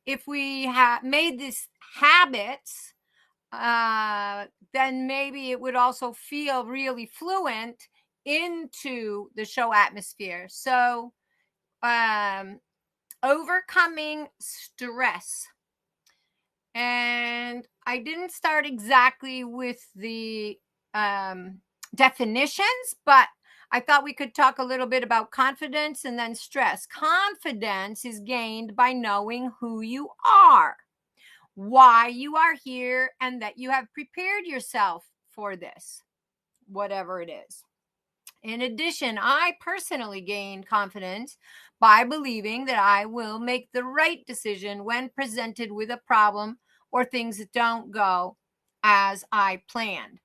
if we have made this habits, then maybe it would also feel really fluent into the show atmosphere. So, overcoming stress. And I didn't start exactly with the definitions, but I thought we could talk a little bit about confidence and then stress. Confidence is gained by knowing who you are, why you are here, and that you have prepared yourself for this, whatever it is. In addition, I personally gained confidence by believing that I will make the right decision when presented with a problem or things that don't go as I planned.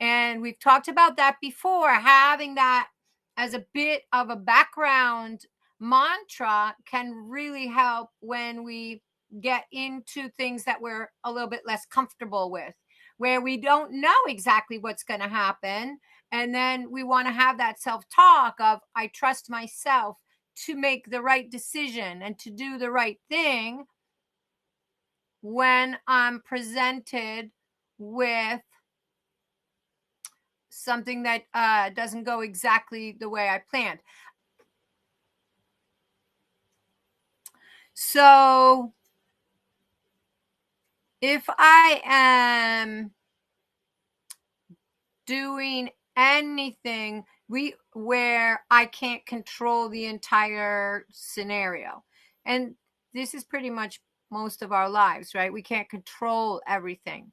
And we've talked about that before. Having that as a bit of a background mantra can really help when we get into things that we're a little bit less comfortable with, where we don't know exactly what's going to happen. And then we want to have that self-talk of, I trust myself to make the right decision and to do the right thing when I'm presented with something that doesn't go exactly the way I planned. So if I am doing anything where I can't control the entire scenario, and this is pretty much most of our lives, right? We can't control everything.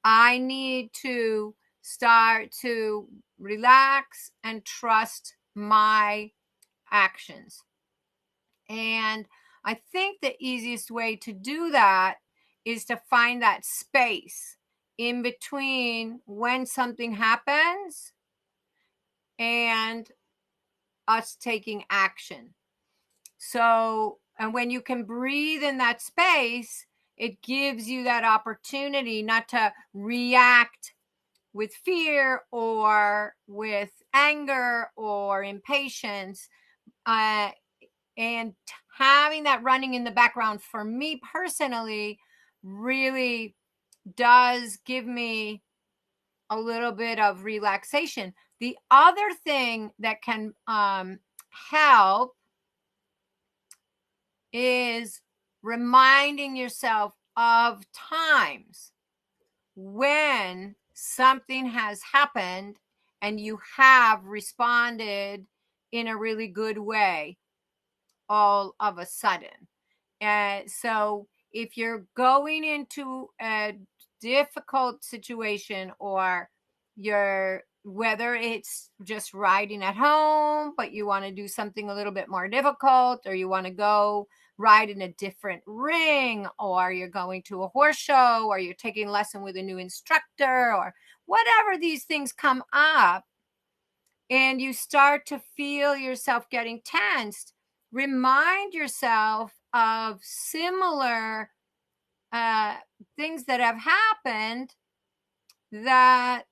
I need to start to relax and trust my actions. And I think the easiest way to do that is to find that space in between when something happens and us taking action. So, and when you can breathe in that space, it gives you that opportunity not to react with fear or with anger or impatience. And having that running in the background for me personally really does give me a little bit of relaxation. The other thing that can help is reminding yourself of times when something has happened and you have responded in a really good way all of a sudden. And so if you're going into a difficult situation, or whether it's just riding at home, but you want to do something a little bit more difficult, or you want to go ride in a different ring, or you're going to a horse show, or you're taking a lesson with a new instructor, or whatever these things come up, and you start to feel yourself getting tensed, remind yourself of similar things that have happened, that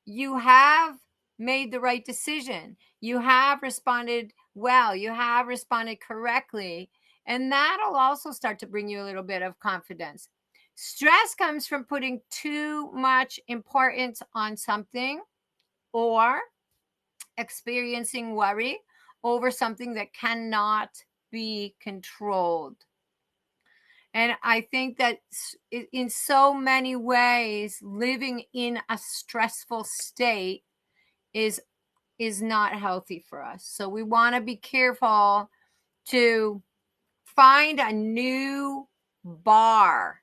you have made the right decision. You have responded well. You have responded correctly. And that'll also start to bring you a little bit of confidence. Stress comes from putting too much importance on something, or experiencing worry over something that cannot be controlled. And I think that in so many ways, living in a stressful state is not healthy for us. So we want to be careful to find a new bar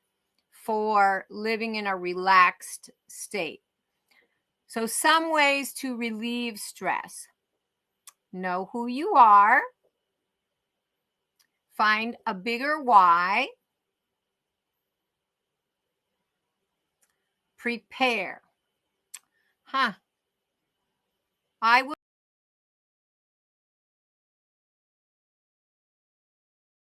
for living in a relaxed state. So some ways to relieve stress: know who you are, find a bigger why, prepare. I will